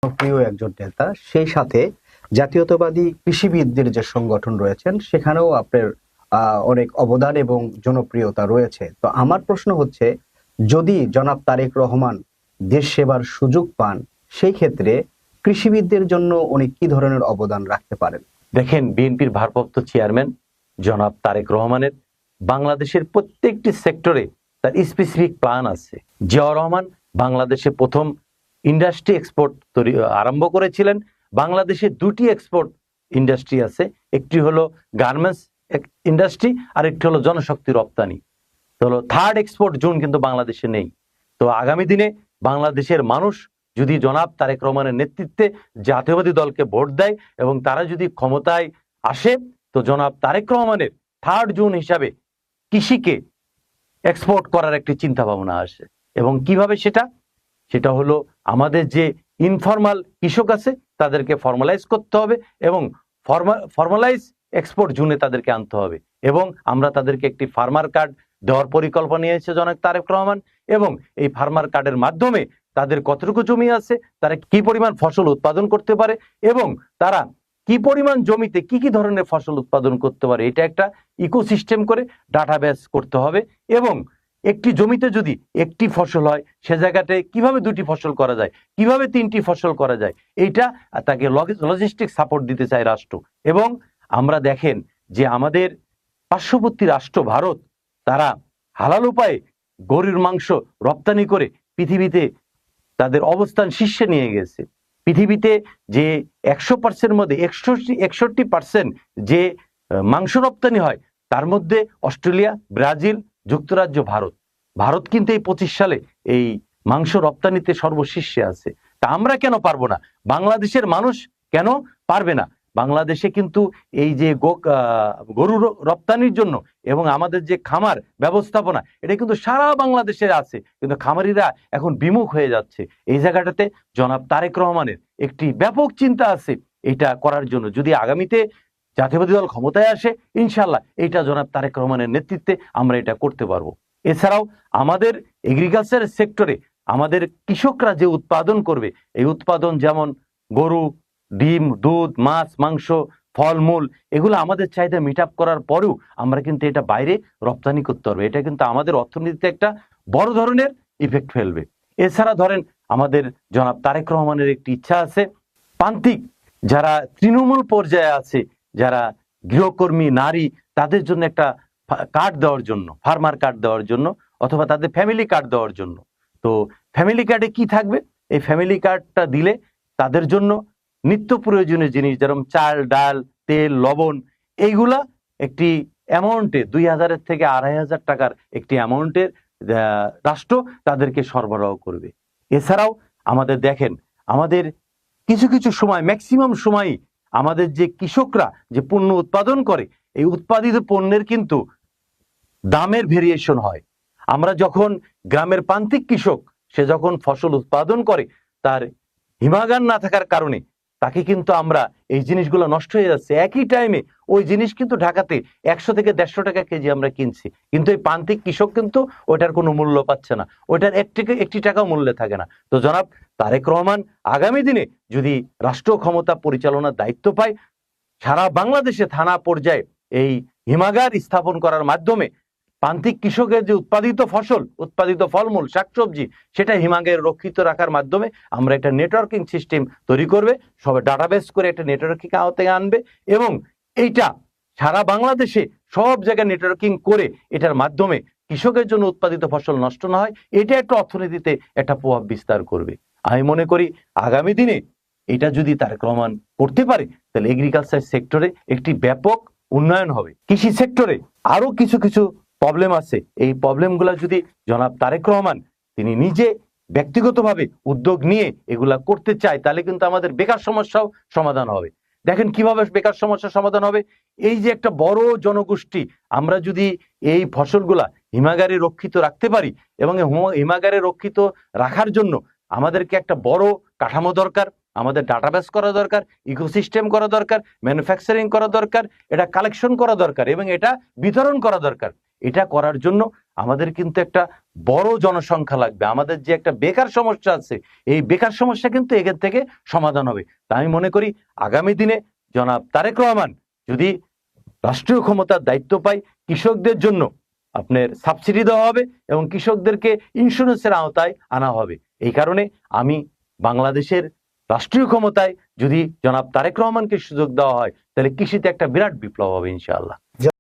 প্রিয় একজন নেতা, সেই সাথে জাতীয়তাবাদী কৃষিবিদদের যে সংগঠন রয়েছেন সেখানেও আপনার অনেক অবদান এবং জনপ্রিয়তা রয়েছে। তো আমার প্রশ্ন হচ্ছে, যদি জনাব তারেক রহমান দেশ সেবার সুযোগ পান, সেই ক্ষেত্রে কৃষিবিদদের জন্য উনি কি ধরনের অবদান রাখতে পারেন? দেখেন, বিএনপির ভারপ্রাপ্ত চেয়ারম্যান জনাব তারেক রহমানের বাংলাদেশের প্রত্যেকটি সেক্টরে তার স্পেসিফিক প্ল্যান আছে। জিয়াউর রহমান বাংলাদেশে প্রথম ইন্ডাস্ট্রি এক্সপোর্ট আরম্ভ করেছিলেন। বাংলাদেশে দুটি এক্সপোর্ট ইন্ডাস্ট্রি আছে, একটি হলো গার্মেন্টস ইন্ডাস্ট্রি আর একটি হলো জনশক্তি রপ্তানি। তো হলো থার্ড এক্সপোর্ট জোন কিন্তু বাংলাদেশে নেই। তো আগামী দিনে বাংলাদেশের মানুষ যদি জনাব তারেক রহমানের নেতৃত্বে জাতীয়বাদী দলকে ভোট দেয় এবং তারা যদি ক্ষমতায় আসে, তো জনাব তারেক রহমানের থার্ড জোন হিসাবে কৃষিকে এক্সপোর্ট করার একটি চিন্তা ভাবনা আসে। এবং কিভাবে সেটা হলো আমাদের যে ইনফরমাল কৃষক আছে তাদেরকে ফর্মালাইজ করতে হবে এবং ফর্মালাইজ এক্সপোর্ট জোনে তাদেরকে আনতে হবে। এবং আমরা তাদেরকে একটি ফার্মার কার্ড দেওয়ার পরিকল্পনা নিয়েছে জনাব তারেক রহমান। এবং এই ফার্মার কার্ডের মাধ্যমে তাদের কতটুকু জমি আছে, তারা কি পরিমাণ ফসল উৎপাদন করতে পারে এবং তারা কি পরিমাণ জমিতে কি কি ধরনের ফসল উৎপাদন করতে পারে, এটা একটা ইকোসিস্টেম করে ডাটাবেস করতে হবে। এবং একটি জমিতে যদি একটি ফসল হয়, সে জায়গাতে কিভাবে দুটি ফসল করা যায়, কিভাবে তিনটি ফসল করা যায়, এইটা তাকে লজিস্টিক সাপোর্ট দিতে চায় রাষ্ট্র। এবং আমরা দেখেন যে আমাদের পার্শ্ববর্তী রাষ্ট্র ভারত, তারা হালাল উপায়ে গরুর মাংস রপ্তানি করে পৃথিবীতে তাদের অবস্থান শীর্ষে নিয়ে গেছে। পৃথিবীতে যে 100% মধ্যে 61% যে মাংস রপ্তানি হয়, তার মধ্যে অস্ট্রেলিয়া, ব্রাজিল, যুক্তরাজ্য, ভারত কিন্তু এই 25 সালে এই মাংস রপ্তানিতে সর্বশীর্ষে আছে। তা আমরা কেন পারবো না? বাংলাদেশের মানুষ কেন পারবে না? বাংলাদেশে কিন্তু এই যে গরু রপ্তানির জন্য এবং আমাদের যে খামার ব্যবস্থাপনা, এটা কিন্তু সারা বাংলাদেশে আছে, কিন্তু খামারিরা এখন বিমুখ হয়ে যাচ্ছে। এই জায়গাটাতে জনাব তারেক রহমানের একটি ব্যাপক চিন্তা আছে এটা করার জন্য। যদি আগামীতে জাতীয়বাদী দল ক্ষমতায় আসে, ইনশাল্লাহ এইটা জনাব তারেক রহমানের নেতৃত্বে আমরা এটা করতে পারবো। এছাড়াও আমাদের এগ্রিকালচার সেক্টরে আমাদের কৃষকরা যে উৎপাদন করবে, এই উৎপাদন যেমন গরু, ডিম, দুধ, মাছ, মাংস, ফলমূল, এগুলো আমাদের চাহিদা মিট আপ করার পরেও আমরা কিন্তু এটা বাইরে রপ্তানি করতে পারবো। এটা কিন্তু আমাদের অর্থনীতিতে একটা বড় ধরনের ইফেক্ট ফেলবে। এছাড়া ধরেন আমাদের জনাব তারেক রহমানের একটি ইচ্ছা আছে, প্রান্তিক যারা তৃণমূল পর্যায়ে আছে, যারা গৃহকর্মী নারী, তাদের জন্য একটা কার্ড দেওয়ার জন্য, ফার্মার কার্ড দেওয়ার জন্য, অথবা তাদের ফ্যামিলি কার্ড দেওয়ার জন্য। তো ফ্যামিলি কার্ডে কি থাকবে? এই ফ্যামিলি কার্ডটা দিলে তাদের জন্য নিত্য প্রয়োজনীয় জিনিস যেরকম চাল, ডাল, তেল, লবণ, এইগুলা একটি অ্যামাউন্টে 2000 থেকে 2500 টাকার একটি অ্যামাউন্টের রাষ্ট্র তাদেরকে সরবরাহ করবে। এছাড়াও আমাদের দেখেন, আমাদের কিছু কিছু সময়, ম্যাক্সিমাম সময়ই আমাদের যে কৃষকরা যে পণ্য উৎপাদন করে, এই উৎপাদিত পণ্যের কিন্তু দামের ভেরিয়েশন হয়। আমরা যখন গ্রামের প্রান্তিক কৃষক, সে যখন ফসল উৎপাদন করে, তার হিমাগার না থাকার কারণে তাকে কিন্তু আমরা এই জিনিসগুলো নষ্ট হয়ে যাচ্ছে। একই টাইমে ওই জিনিস কিন্তু ঢাকাতে 100 থেকে 150 টাকা কেজি আমরা কিনছি, কিন্তু এই প্রান্তিক কৃষক কিন্তু ওইটার কোনো মূল্য পাচ্ছে না, ওইটার একটি টাকাও মূল্যে থাকে না। তো জনাব তারেক রহমান আগামী দিনে যদি রাষ্ট্র ক্ষমতা পরিচালনার দায়িত্ব পায়, সারা বাংলাদেশে থানা পর্যায়ে এই হিমাগার স্থাপন করার মাধ্যমে প্রান্তিক কৃষকের যে উৎপাদিত ফসল, উৎপাদিত ফলমূল, শাকসবজি, সেটা হিমাগারে রক্ষিত রাখার মাধ্যমে আমরা একটা নেটওয়ার্কিং সিস্টেম তৈরি করবে, সবাই ডাটাবেস করে একটা নেটওয়ার্কিং আওতায় আনবে এবং এইটা সারা বাংলাদেশে সব জায়গায় নেটওয়ার্কিং করে এটার মাধ্যমে কৃষকের জন্য উৎপাদিত ফসল নষ্ট না হয়, এটা একটা অর্থনীতিতে একটা প্রভাব বিস্তার করবে। আমি মনে করি আগামী দিনে এটা যদি তারেক রহমান করতে পারে, তাহলে এগ্রিকালচার সেক্টরে একটি ব্যাপক উন্নয়ন হবে। কৃষি সেক্টরে আরো কিছু কিছু প্রবলেম আছে, এই প্রবলেমগুলো যদি জনাব তারেক রহমান তিনি নিজে ব্যক্তিগতভাবে উদ্যোগ নিয়ে এগুলা করতে চায়, তাহলে কিন্তু আমাদের বেকার সমস্যাও সমাধান হবে। দেখেন কিভাবে বেকার সমস্যার সমাধান হবে। এই যে একটা বড় জনগোষ্ঠী, আমরা যদি এই ফসলগুলা হিমাগারে রক্ষিত রাখতে পারি, এবং হিমাগারে রক্ষিত রাখার জন্য আমাদেরকে একটা বড় কাঠামো দরকার, আমাদের ডাটাবেস করা দরকার, ইকোসিস্টেম করা দরকার, ম্যানুফ্যাকচারিং করা দরকার, এটা কালেকশন করা দরকার এবং এটা বিতরণ করা দরকার। এটা করার জন্য আমাদের কিন্তু একটা বড় জনসংখ্যা লাগবে। আমাদের যে একটা বেকার সমস্যা আছে, এই বেকার সমস্যা কিন্তু এখান থেকে সমাধান হবে। তা আমি মনে করি আগামী দিনে জনাব তারেক রহমান যদি রাষ্ট্রীয় ক্ষমতার দায়িত্ব পায়, কৃষকদের জন্য আপনার সাবসিডি দেওয়া হবে এবং কৃষকদেরকে ইন্স্যুরেন্সের আওতায় আনা হবে। এই কারণে আমি বাংলাদেশের রাষ্ট্রীয় ক্ষমতায় যদি জনাব তারেক রহমানকে সুযোগ দেওয়া হয়, তাহলে কৃষিতে একটা বিরাট বিপ্লব হবে ইনশাআল্লাহ।